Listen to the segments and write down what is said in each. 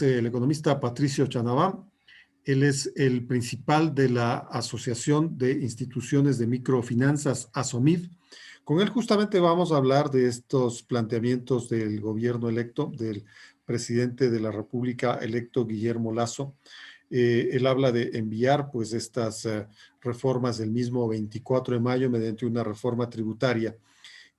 el economista Patricio Chanabán. Él es el principal de la Asociación de Instituciones de Microfinanzas, ASOMIF. Con él justamente vamos a hablar de estos planteamientos del gobierno electo, del presidente de la República electo, Guillermo Lasso. Él habla de enviar pues estas reformas del mismo 24 de mayo mediante una reforma tributaria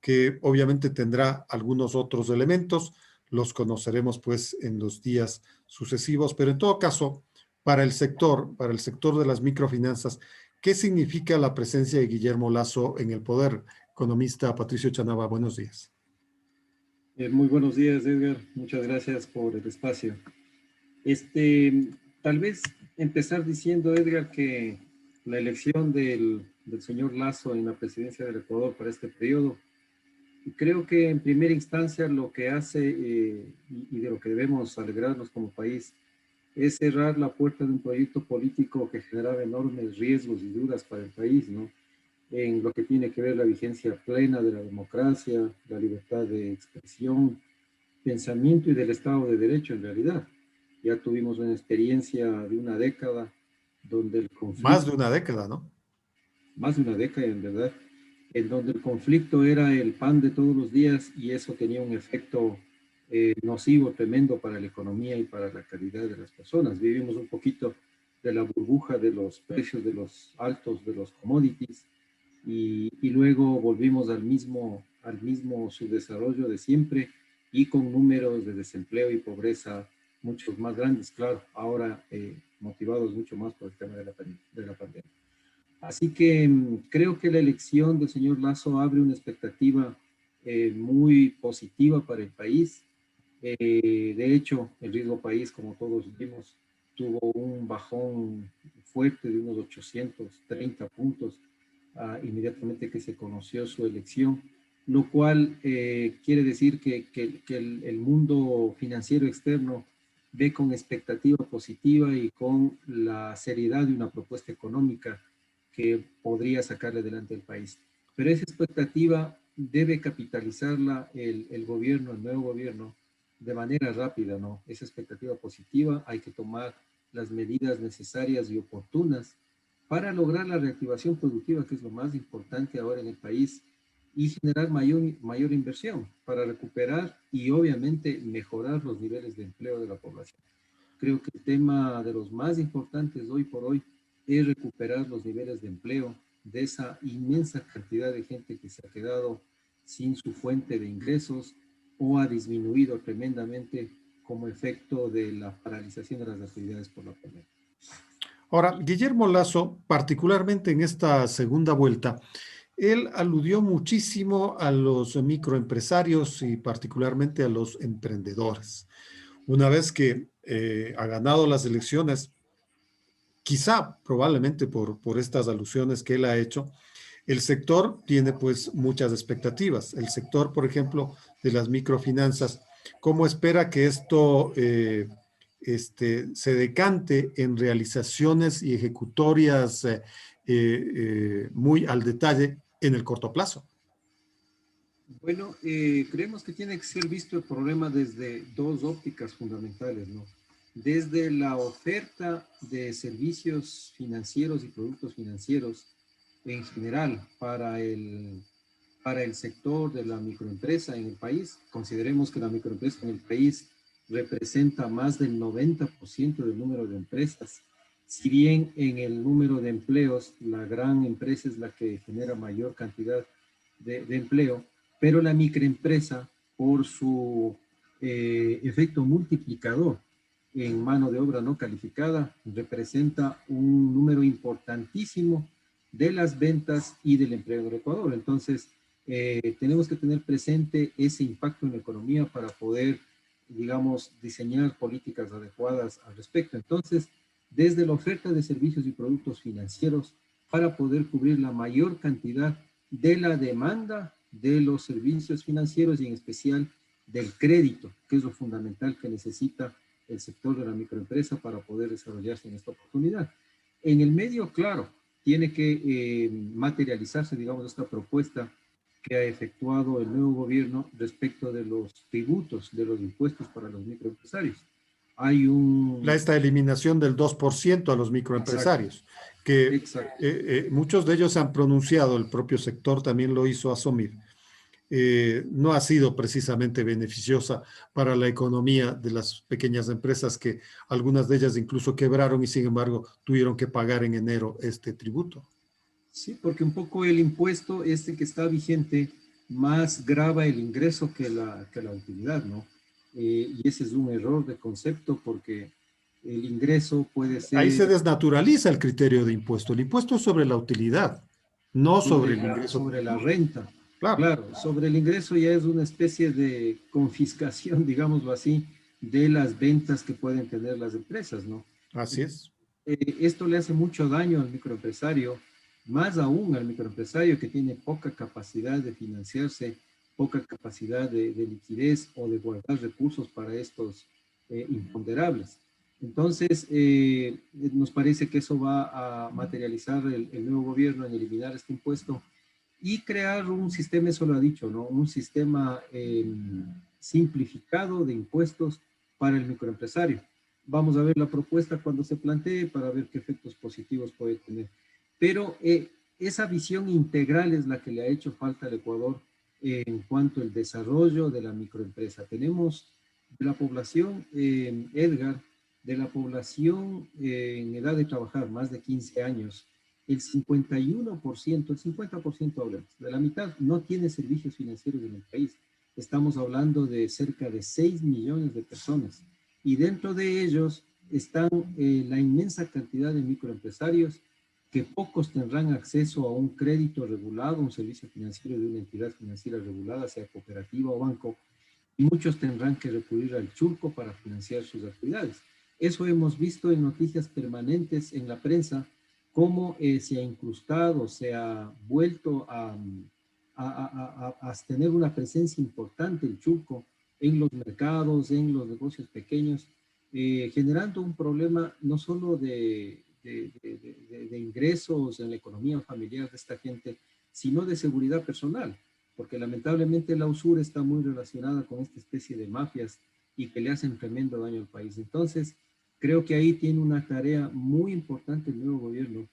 que obviamente tendrá algunos otros elementos, los conoceremos pues en los días sucesivos, pero en todo caso, para el sector de las microfinanzas, ¿qué significa la presencia de Guillermo Lasso en el poder? Economista Patricio Chanaba, buenos días. Muy buenos días, Edgar. Muchas gracias por el espacio. Este, Tal vez empezar diciendo, Edgar, que la elección del señor Lasso en la presidencia del Ecuador para este periodo, creo que en primera instancia lo que hace y de lo que debemos alegrarnos como país es cerrar la puerta de un proyecto político que generaba enormes riesgos y dudas para el país, ¿no? En lo que tiene que ver la vigencia plena de la democracia, la libertad de expresión, pensamiento y del Estado de Derecho en realidad. Ya tuvimos una experiencia de una década donde el Más conflicto, de una década, ¿no? más de una década en verdad, en donde el conflicto era el pan de todos los días y eso tenía un efecto nocivo tremendo para la economía y para la calidad de las personas. Vivimos un poquito de la burbuja de los precios de los altos de los commodities y luego volvimos al mismo subdesarrollo de siempre y con números de desempleo y pobreza muchos más grandes, claro, ahora motivados mucho más por el tema de la pandemia. Así que creo que la elección del señor Lasso abre una expectativa muy positiva para el país. De hecho, el riesgo país, como todos vimos, tuvo un bajón fuerte de unos 830 puntos inmediatamente que se conoció su elección, lo cual quiere decir que el mundo financiero externo ve con expectativa positiva y con la seriedad de una propuesta económica que podría sacarle adelante al país. Pero esa expectativa debe capitalizarla el gobierno, el nuevo gobierno, de manera rápida, ¿no? Esa expectativa positiva hay que tomar las medidas necesarias y oportunas para lograr la reactivación productiva, que es lo más importante ahora en el país, y generar mayor inversión para recuperar y obviamente mejorar los niveles de empleo de la población. Creo que el tema de los más importantes hoy por hoy es recuperar los niveles de empleo de esa inmensa cantidad de gente que se ha quedado sin su fuente de ingresos o ha disminuido tremendamente como efecto de la paralización de las actividades por la pandemia. Ahora, Guillermo Lasso, particularmente en esta segunda vuelta, él aludió muchísimo a los microempresarios y particularmente a los emprendedores. Una vez que ha ganado las elecciones, quizá probablemente por estas alusiones que él ha hecho, el sector tiene pues muchas expectativas. El sector, por ejemplo, de las microfinanzas, ¿cómo espera que esto se decante en realizaciones y ejecutorias muy al detalle en el corto plazo? Bueno, creemos que tiene que ser visto el problema desde dos ópticas fundamentales, ¿no? Desde la oferta de servicios financieros y productos financieros en general para el sector de la microempresa en el país. Consideremos que la microempresa en el país representa más del 90% del número de empresas. Si bien en el número de empleos, la gran empresa es la que genera mayor cantidad de empleo, pero la microempresa, por su efecto multiplicador en mano de obra no calificada, representa un número importantísimo de las ventas y del empleo en el Ecuador. Entonces, tenemos que tener presente ese impacto en la economía para poder, digamos, diseñar políticas adecuadas al respecto. Entonces, desde la oferta de servicios y productos financieros para poder cubrir la mayor cantidad de la demanda de los servicios financieros y en especial del crédito, que es lo fundamental que necesita el sector de la microempresa para poder desarrollarse en esta oportunidad. En el medio, claro, tiene que materializarse, digamos, esta propuesta que ha efectuado el nuevo gobierno respecto de los tributos, de los impuestos para los microempresarios. hay un... Esta eliminación del 2% a los Exacto, microempresarios, que exacto. muchos de ellos se han pronunciado, el propio sector también lo hizo asumir, no ha sido precisamente beneficiosa para la economía de las pequeñas empresas, que algunas de ellas incluso quebraron y sin embargo tuvieron que pagar en enero este tributo. Sí, porque un poco el impuesto este que está vigente más grava el ingreso que la utilidad, ¿no? Y ese es un error de concepto porque el ingreso puede Ahí se ser desnaturaliza el criterio de impuesto. El impuesto es sobre la utilidad, no sobre el ingreso sobre la total. renta. Claro, Claro, sobre el ingreso ya es una especie de confiscación, digámoslo así, de las ventas que pueden tener las empresas, ¿no? así es. Esto le hace mucho daño al microempresario, más aún al microempresario que tiene poca capacidad de financiarse, poca capacidad de liquidez o de guardar recursos para estos imponderables. Entonces, nos parece que eso va a materializar el nuevo gobierno en eliminar este impuesto y crear un sistema, eso lo ha dicho, ¿no? Un sistema simplificado de impuestos para el microempresario. Vamos a ver la propuesta cuando se plantee para ver qué efectos positivos puede tener. Pero esa visión integral es la que le ha hecho falta al Ecuador en cuanto al desarrollo de la microempresa. Tenemos de la población, Edgar, de la población en edad de trabajar, más de 15 años, el 51%, el 50% hablemos, de la mitad no tiene servicios financieros en el país. Estamos hablando de cerca de 6 millones de personas y dentro de ellos están la inmensa cantidad de microempresarios que pocos tendrán acceso a un crédito regulado, un servicio financiero de una entidad financiera regulada, sea cooperativa o banco, y muchos tendrán que recurrir al churco para financiar sus actividades. Eso hemos visto en noticias permanentes en la prensa, cómo se ha incrustado, se ha vuelto a tener una presencia importante el churco en los mercados, en los negocios pequeños, generando un problema no solo de ingresos en la economía familiar de esta gente, sino de seguridad personal, porque lamentablemente la usura está muy relacionada con esta especie de mafias y que le hacen tremendo daño al país. Entonces, creo que ahí tiene una tarea muy importante el nuevo gobierno,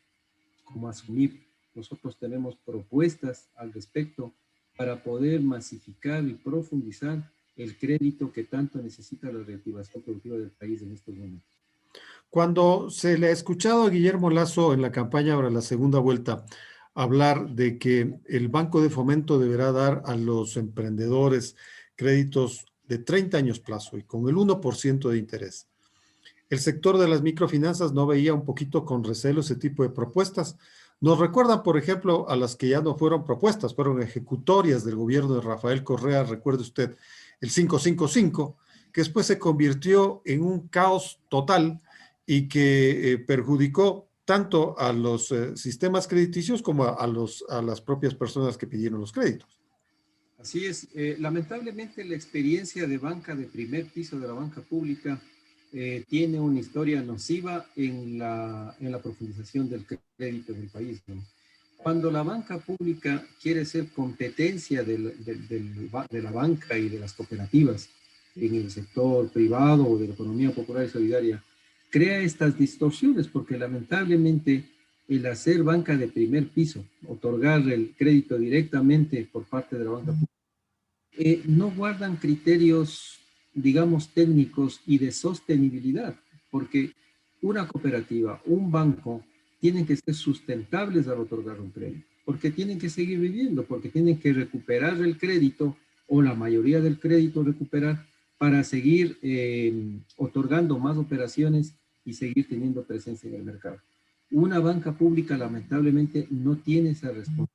como asumir. Nosotros tenemos propuestas al respecto para poder masificar y profundizar el crédito que tanto necesita la reactivación productiva del país en estos momentos. Cuando se le ha escuchado a Guillermo Lasso en la campaña para la segunda vuelta hablar de que el Banco de Fomento deberá dar a los emprendedores créditos de 30 años plazo y con el 1% de interés, el sector de las microfinanzas no veía un poquito con recelo ese tipo de propuestas. Nos recuerdan, por ejemplo, a las que ya no fueron propuestas, fueron ejecutorias del gobierno de Rafael Correa, recuerde usted, el 555, que después se convirtió en un caos total y que perjudicó tanto a los sistemas crediticios como a las propias personas que pidieron los créditos. Así es, lamentablemente la experiencia de banca de primer piso de la banca pública tiene una historia nociva en la profundización del crédito del país, ¿no? Cuando la banca pública quiere ser competencia de la banca y de las cooperativas en el sector privado o de la economía popular y solidaria, crea estas distorsiones porque lamentablemente el hacer banca de primer piso, otorgar el crédito directamente por parte de la banca pública, no guardan criterios, digamos, técnicos y de sostenibilidad, porque una cooperativa, un banco, tienen que ser sustentables al otorgar un crédito, porque tienen que seguir viviendo, porque tienen que recuperar el crédito o la mayoría del crédito recuperar para seguir otorgando más operaciones y seguir teniendo presencia en el mercado. Una banca pública lamentablemente no tiene esa responsabilidad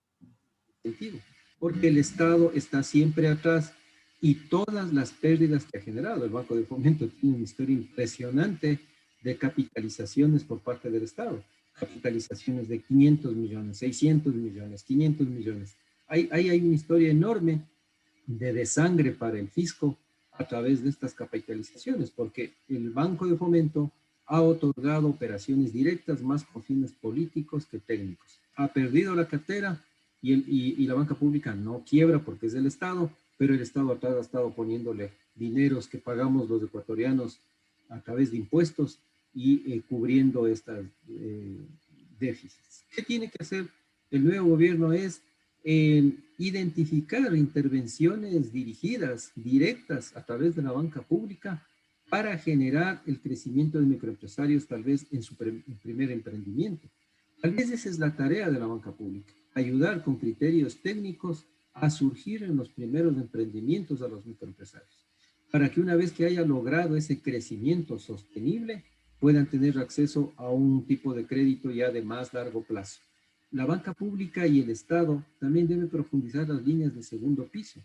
sentido, porque el Estado está siempre atrás y todas las pérdidas que ha generado el Banco de Fomento tiene una historia impresionante de capitalizaciones por parte del Estado, capitalizaciones de 500 millones, 600 millones, 500 millones. Hay una historia enorme de desangre para el fisco a través de estas capitalizaciones, porque el Banco de Fomento ha otorgado operaciones directas más con fines políticos que técnicos. Ha perdido la cartera y la banca pública no quiebra porque es del Estado, pero el Estado atrás ha estado poniéndole dineros que pagamos los ecuatorianos a través de impuestos y cubriendo estas déficits. ¿Qué tiene que hacer el nuevo gobierno? Es identificar intervenciones dirigidas, directas, a través de la banca pública para generar el crecimiento de microempresarios, tal vez en su primer emprendimiento. Tal vez esa es la tarea de la banca pública, ayudar con criterios técnicos a surgir en los primeros emprendimientos a los microempresarios, para que una vez que haya logrado ese crecimiento sostenible, puedan tener acceso a un tipo de crédito ya de más largo plazo. La banca pública y el Estado también deben profundizar las líneas de segundo piso.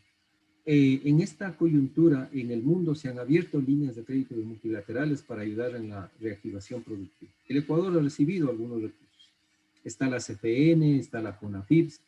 En esta coyuntura, en el mundo se han abierto líneas de crédito multilaterales para ayudar en la reactivación productiva. El Ecuador ha recibido algunos recursos. Está la CFN, está la CONAFIPS,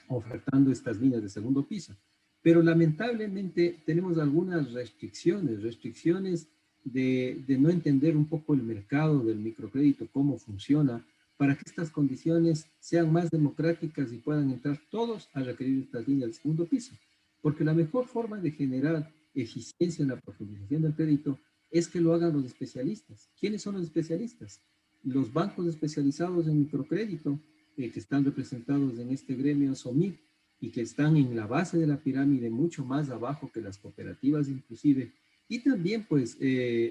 ofertando estas líneas de segundo piso. Pero lamentablemente tenemos algunas restricciones de no entender un poco el mercado del microcrédito, cómo funciona, para que estas condiciones sean más democráticas y puedan entrar todos a requerir estas líneas de segundo piso. Porque la mejor forma de generar eficiencia en la profundización del crédito es que lo hagan los especialistas. ¿Quiénes son los especialistas? Los bancos especializados en microcrédito, que están representados en este gremio SOMIC y que están en la base de la pirámide, mucho más abajo que las cooperativas inclusive, y también pues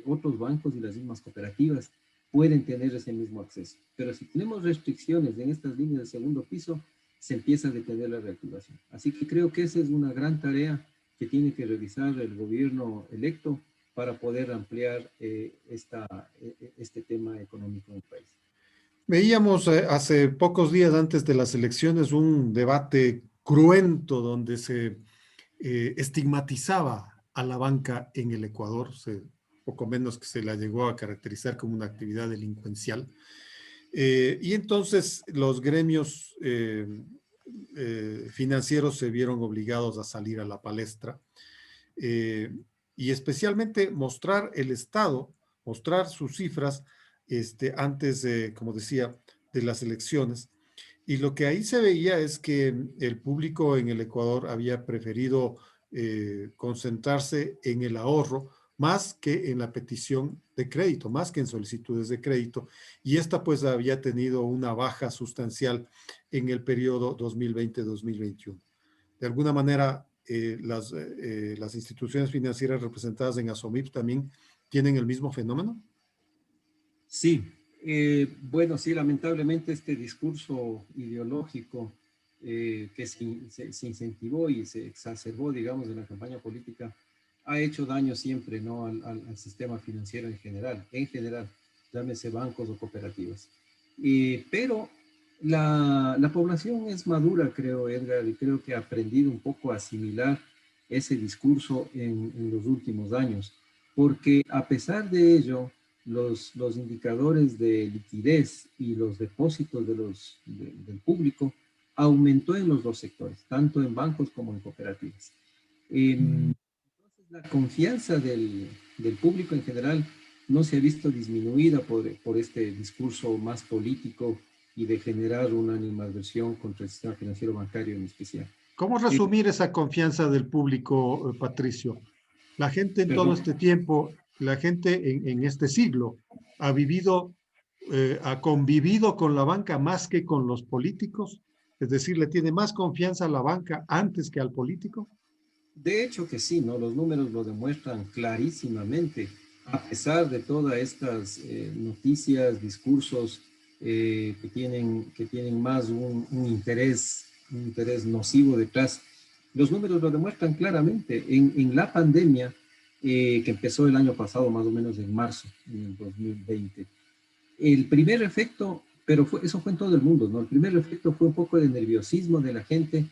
otros bancos y las mismas cooperativas pueden tener ese mismo acceso. Pero si tenemos restricciones en estas líneas de segundo piso, se empieza a detener la reactivación. Así que creo que esa es una gran tarea que tiene que realizar el gobierno electo para poder ampliar este tema económico en el país. Veíamos hace pocos días antes de las elecciones un debate cruento donde se estigmatizaba a la banca en el Ecuador, poco menos que se la llegó a caracterizar como una actividad delincuencial. Y entonces los gremios financieros se vieron obligados a salir a la palestra y especialmente mostrar el Estado, mostrar sus cifras antes, como decía, de las elecciones. Y lo que ahí se veía es que el público en el Ecuador había preferido concentrarse en el ahorro más que en la petición de crédito, más que en solicitudes de crédito. Y esta pues había tenido una baja sustancial en el periodo 2020-2021. De alguna manera, las instituciones financieras representadas en ASOMIP también tienen el mismo fenómeno. Sí, bueno, sí, lamentablemente este discurso ideológico que se incentivó y se exacerbó, digamos, en la campaña política, ha hecho daño siempre, ¿no? Al sistema financiero en general, llámese bancos o cooperativas. Pero la población es madura, creo, Edgar, y creo que ha aprendido un poco a asimilar ese discurso en los últimos años, porque a pesar de ello, los indicadores de liquidez y los depósitos del público aumentó en los dos sectores, tanto en bancos como en cooperativas. Entonces, la confianza del público en general no se ha visto disminuida por este discurso más político y de generar una animadversión contra el sistema financiero bancario en especial. ¿Cómo resumir esa confianza del público, Patricio? La gente en todo Perdón. este tiempo, la gente en este siglo ha vivido, ha convivido con la banca más que con los políticos, es decir, le tiene más confianza a la banca antes que al político. De hecho que sí, ¿no? Los números lo demuestran clarísimamente, a pesar de todas estas noticias, discursos que tienen más un interés nocivo detrás. Los números lo demuestran claramente. En la pandemia, que empezó el año pasado, más o menos en marzo, en el 2020, el primer efecto, pero eso fue en todo el mundo, ¿no? El primer efecto fue un poco de nerviosismo de la gente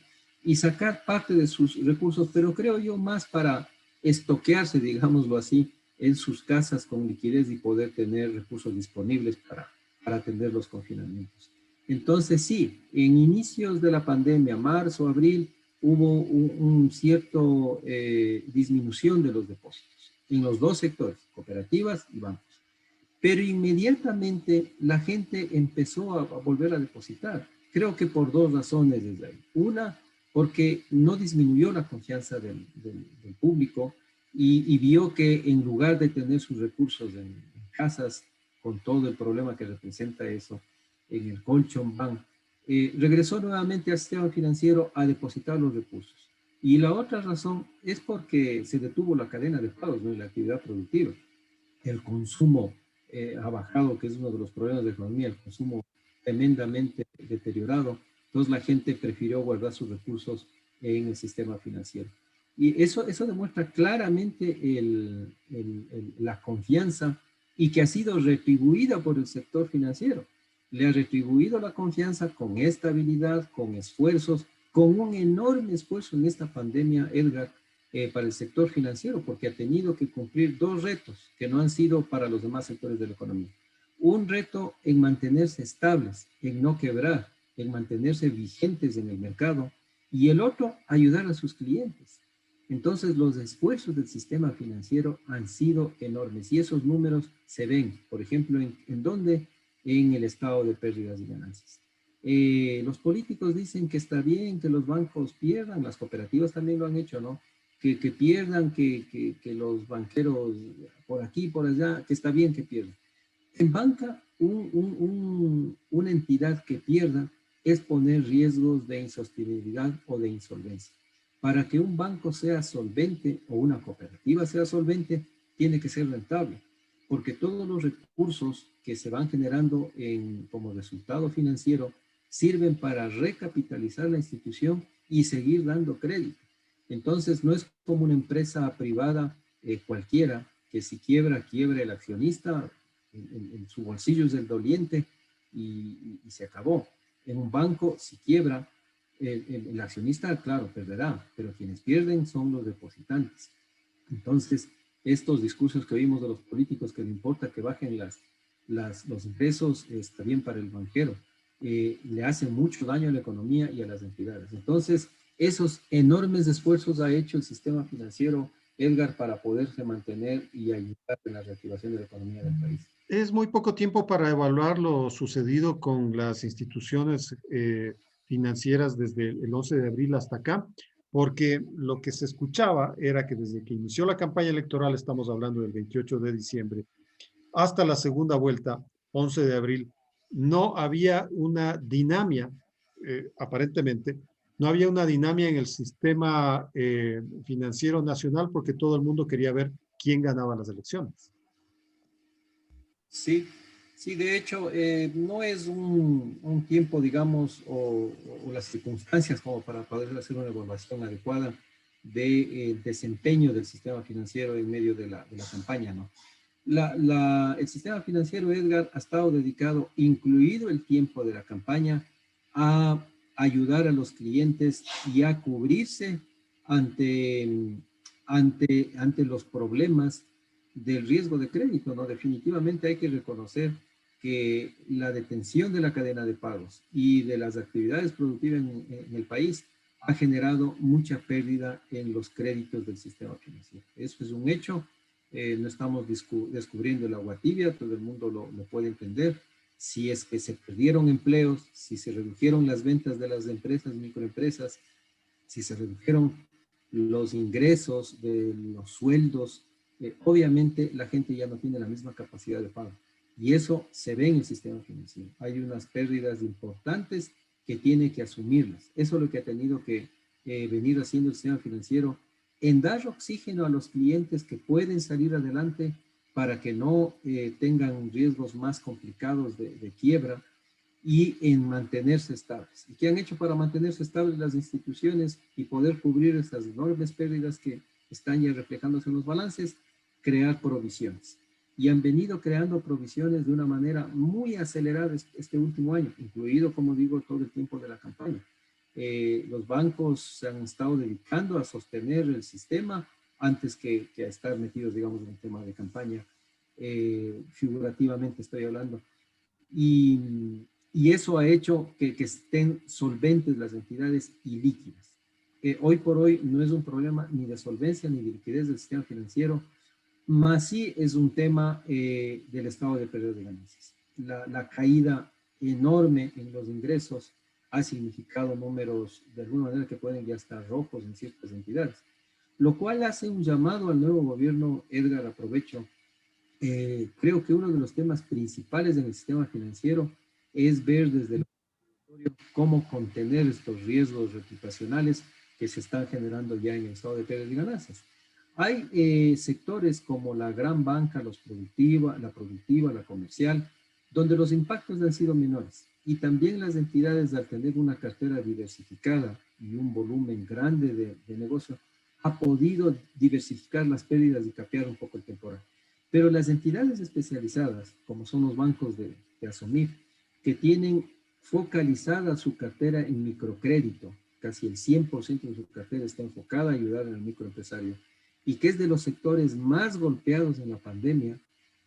y sacar parte de sus recursos, pero creo yo más para estoquearse, digámoslo así, en sus casas con liquidez y poder tener recursos disponibles para atender los confinamientos. Entonces, sí, en inicios de la pandemia, marzo, abril, hubo un cierto disminución de los depósitos en los dos sectores, cooperativas y bancos. Pero inmediatamente la gente empezó a volver a depositar. Creo que por dos razones desde ahí. Una, porque no disminuyó la confianza del público y vio que en lugar de tener sus recursos en casas, con todo el problema que representa eso, en el colchón bank, regresó nuevamente al sistema financiero a depositar los recursos. Y la otra razón es porque se detuvo la cadena de pagos, ¿no? Y la actividad productiva. El consumo ha bajado, que es uno de los problemas de la economía, el consumo tremendamente deteriorado. Entonces la gente prefirió guardar sus recursos en el sistema financiero. Y eso demuestra claramente la confianza y que ha sido retribuida por el sector financiero. Le ha retribuido la confianza con estabilidad, con esfuerzos, con un enorme esfuerzo en esta pandemia, Edgar, para el sector financiero, porque ha tenido que cumplir dos retos que no han sido para los demás sectores de la economía. Un reto en mantenerse estables, en no quebrar, en mantenerse vigentes en el mercado, y el otro, ayudar a sus clientes. Entonces, los esfuerzos del sistema financiero han sido enormes y esos números se ven, por ejemplo, ¿en dónde? En el estado de pérdidas y ganancias. Los políticos dicen que está bien que los bancos pierdan, las cooperativas también lo han hecho, ¿no? Que pierdan, que los banqueros por aquí, por allá, que está bien que pierdan. En banca, una entidad que pierda es poner riesgos de insostenibilidad o de insolvencia. Para que un banco sea solvente o una cooperativa sea solvente, tiene que ser rentable, porque todos los recursos que se van generando como resultado financiero sirven para recapitalizar la institución y seguir dando crédito. Entonces, no es como una empresa privada cualquiera, que si quiebra, quiebra el accionista, en su bolsillo es el doliente y se acabó. En un banco, si quiebra, el accionista, claro, perderá, pero quienes pierden son los depositantes. Entonces, estos discursos que oímos de los políticos que le importa que bajen los ingresos, está bien para el banquero, le hacen mucho daño a la economía y a las entidades. Entonces, esos enormes esfuerzos ha hecho el sistema financiero, Edgar, para poderse mantener y ayudar en la reactivación de la economía del país. Es muy poco tiempo para evaluar lo sucedido con las instituciones financieras desde el 11 de abril hasta acá, porque lo que se escuchaba era que desde que inició la campaña electoral, estamos hablando del 28 de diciembre, hasta la segunda vuelta, 11 de abril, no había una dinamia, aparentemente, no había una dinamia en el sistema financiero nacional porque todo el mundo quería ver quién ganaba las elecciones. Sí, sí, de hecho, no es un tiempo, digamos, o las circunstancias como para poder hacer una evaluación adecuada del desempeño del sistema financiero en medio de la campaña, ¿no? El sistema financiero, Edgar, ha estado dedicado, incluido el tiempo de la campaña, a ayudar a los clientes y a cubrirse ante, ante los problemas del riesgo de crédito, ¿no? Definitivamente hay que reconocer que la detención de la cadena de pagos y de las actividades productivas en el país ha generado mucha pérdida en los créditos del sistema financiero. Eso es un hecho, no estamos descubriendo el agua tibia, todo el mundo lo puede entender. Si es que se perdieron empleos, si se redujeron las ventas de las empresas, microempresas, si se redujeron los ingresos de los sueldos, obviamente la gente ya no tiene la misma capacidad de pago. Y eso se ve en el sistema financiero. Hay unas pérdidas importantes que tiene que asumirlas. Eso es lo que ha tenido que venir haciendo el sistema financiero, en dar oxígeno a los clientes que pueden salir adelante para que no tengan riesgos más complicados de quiebra, y en mantenerse estables. ¿Y qué han hecho para mantenerse estables las instituciones y poder cubrir estas enormes pérdidas que están ya reflejándose en los balances? Crear provisiones. Y han venido creando provisiones de una manera muy acelerada este último año, incluido, como digo, todo el tiempo de la campaña. Los bancos se han estado dedicando a sostener el sistema antes que a estar metidos, digamos, en el tema de campaña. Figurativamente estoy hablando. Y eso ha hecho que estén solventes las entidades y líquidas. Hoy por hoy no es un problema ni de solvencia ni de liquidez del sistema financiero, más sí es un tema del estado de pérdida de ganancias. La caída enorme en los ingresos ha significado números de alguna manera que pueden ya estar rojos en ciertas entidades. lo cual hace un llamado al nuevo gobierno. Edgar, aprovecho. Creo que uno de los temas principales en el sistema financiero es ver desde el cómo contener estos riesgos reputacionales que se están generando ya en el estado de pérdidas y ganancias. Hay sectores como la gran banca, la productiva, la comercial, donde los impactos han sido menores. Y también las entidades, al tener una cartera diversificada y un volumen grande de negocio, ha podido diversificar las pérdidas y capear un poco el temporal. Pero las entidades especializadas, como son los bancos de Asomif, que tienen focalizada su cartera en microcrédito, casi el 100% de su cartera está enfocada a ayudar al microempresario, y que es de los sectores más golpeados en la pandemia,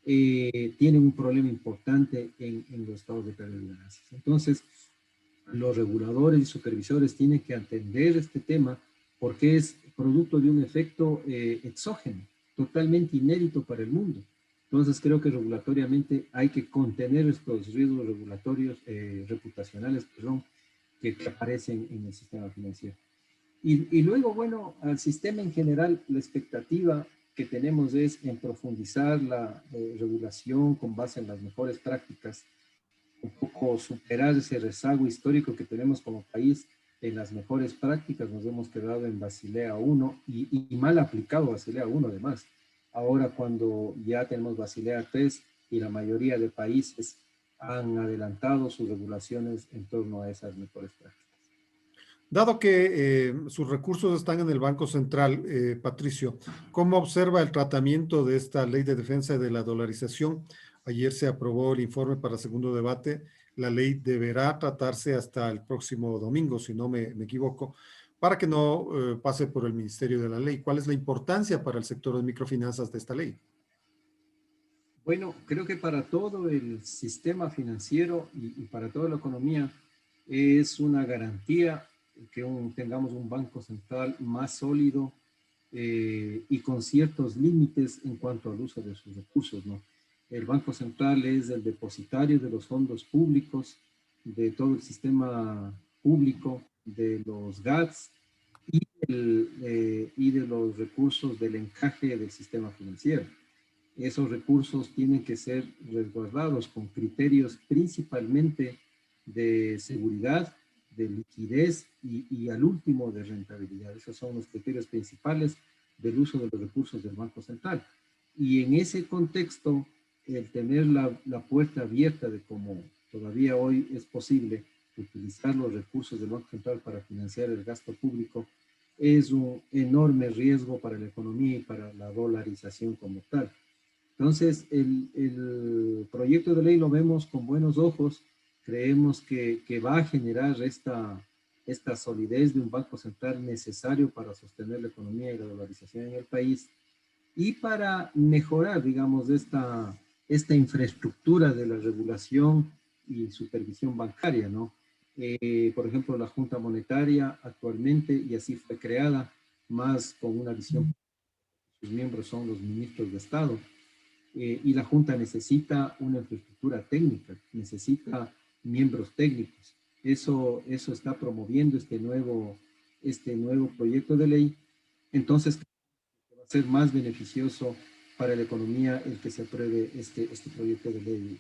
tienen un problema importante en los estados de pérdida de ganancias. Entonces, los reguladores y supervisores tienen que atender este tema porque es producto de un efecto exógeno, totalmente inédito para el mundo. Entonces creo que regulatoriamente hay que contener estos riesgos regulatorios, reputacionales, perdón, que aparecen en el sistema financiero. Y luego, bueno, al sistema en general, la expectativa que tenemos es en profundizar la regulación con base en las mejores prácticas, un poco superar ese rezago histórico que tenemos como país en las mejores prácticas. Nos hemos quedado en Basilea 1 y mal aplicado Basilea 1 además. Ahora cuando ya tenemos Basilea 3 y la mayoría de países han adelantado sus regulaciones en torno a esas mejores prácticas. Dado que sus recursos están en el Banco Central, Patricio, ¿cómo observa el tratamiento de esta ley de defensa de la dolarización? Ayer se aprobó el informe para segundo debate. La ley deberá tratarse hasta el próximo domingo, si no me equivoco, para que no pase por el Ministerio de la Ley. ¿Cuál es la importancia para el sector de microfinanzas de esta ley? Bueno, creo que para todo el sistema financiero y para toda la economía es una garantía que tengamos un banco central más sólido y con ciertos límites en cuanto al uso de sus recursos, ¿no? El Banco Central es el depositario de los fondos públicos, de todo el sistema público, de los GATS y de los recursos del encaje del sistema financiero. Esos recursos tienen que ser resguardados con criterios principalmente de seguridad, de liquidez y al último de rentabilidad. Esos son los criterios principales del uso de los recursos del Banco Central. Y en ese contexto, el tener la puerta abierta de cómo todavía hoy es posible utilizar los recursos del Banco Central para financiar el gasto público es un enorme riesgo para la economía y para la dolarización como tal. Entonces, el proyecto de ley lo vemos con buenos ojos. Creemos que va a generar esta solidez de un banco central necesario para sostener la economía y la dolarización en el país y para mejorar, digamos, esta infraestructura de la regulación y supervisión bancaria, ¿no? Por ejemplo, la Junta Monetaria actualmente, y así fue creada, más con una visión, sus miembros son los ministros de Estado, y la Junta necesita una infraestructura técnica, necesita miembros técnicos. Eso está promoviendo este nuevo proyecto de ley. Entonces, va a ser más beneficioso para la economía el que se apruebe este proyecto de ley.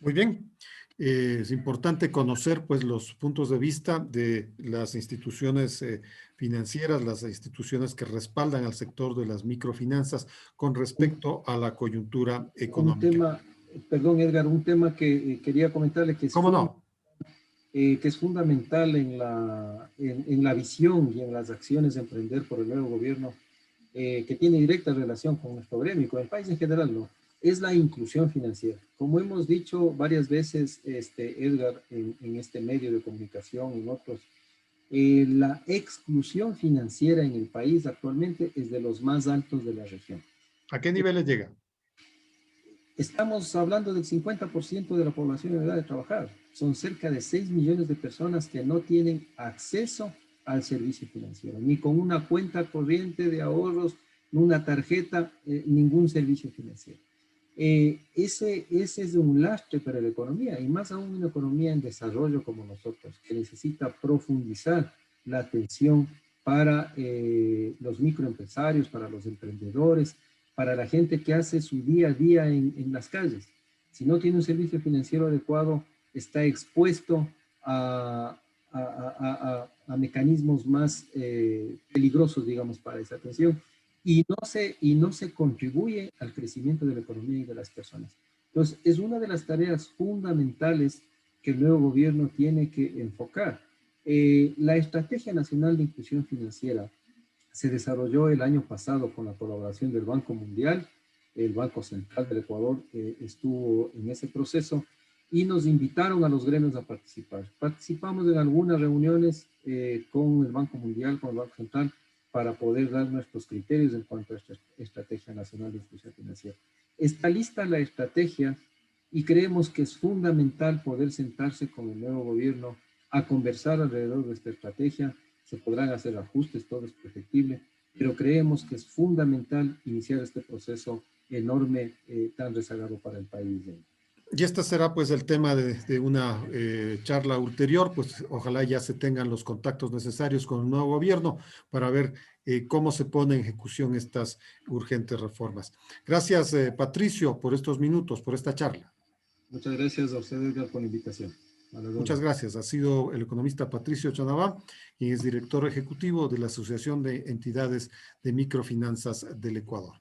Muy bien. Es importante conocer pues los puntos de vista de las instituciones financieras, las instituciones que respaldan al sector de las microfinanzas con respecto a la coyuntura Un económica. tema, perdón Edgar, un tema que quería comentarle ¿Cómo no? que es fundamental en la visión y en las acciones de emprender por el nuevo gobierno, que tiene directa relación con nuestro gremio y con el país en general, ¿no? Es la inclusión financiera. Como hemos dicho varias veces, Edgar, en este medio de comunicación, en otros, la exclusión financiera en el país actualmente es de los más altos de la región. ¿A qué niveles llega? Estamos hablando del 50% de la población en edad de trabajar. Son cerca de 6 millones de personas que no tienen acceso al servicio financiero, ni con una cuenta corriente de ahorros, ni una tarjeta, ningún servicio financiero. Ese es un lastre para la economía, y más aún una economía en desarrollo como nosotros, que necesita profundizar la atención para los microempresarios, para los emprendedores, para la gente que hace su día a día en las calles. Si no tiene un servicio financiero adecuado, está expuesto a mecanismos más peligrosos, digamos, para esa atención, y no se contribuye al crecimiento de la economía y de las personas. Entonces, es una de las tareas fundamentales que el nuevo gobierno tiene que enfocar. La Estrategia Nacional de Inclusión Financiera se desarrolló el año pasado con la colaboración del Banco Mundial. El Banco Central del Ecuador estuvo en ese proceso y nos invitaron a los gremios a participar. Participamos en algunas reuniones con el Banco Mundial, con el Banco Central, para poder dar nuestros criterios en cuanto a esta Estrategia Nacional de Inclusión Financiera. Está lista la estrategia y creemos que es fundamental poder sentarse con el nuevo gobierno a conversar alrededor de esta estrategia. Se podrán hacer ajustes, todo es perfectible, pero creemos que es fundamental iniciar este proceso enorme, tan rezagado para el país. Y este será pues el tema de una charla ulterior, pues ojalá ya se tengan los contactos necesarios con el nuevo gobierno para ver cómo se pone en ejecución estas urgentes reformas. Gracias, Patricio, por estos minutos, por esta charla. Muchas gracias a ustedes por la invitación. Muchas gracias. Ha sido el economista Patricio Chanabá, quien es director ejecutivo de la Asociación de Entidades de Microfinanzas del Ecuador.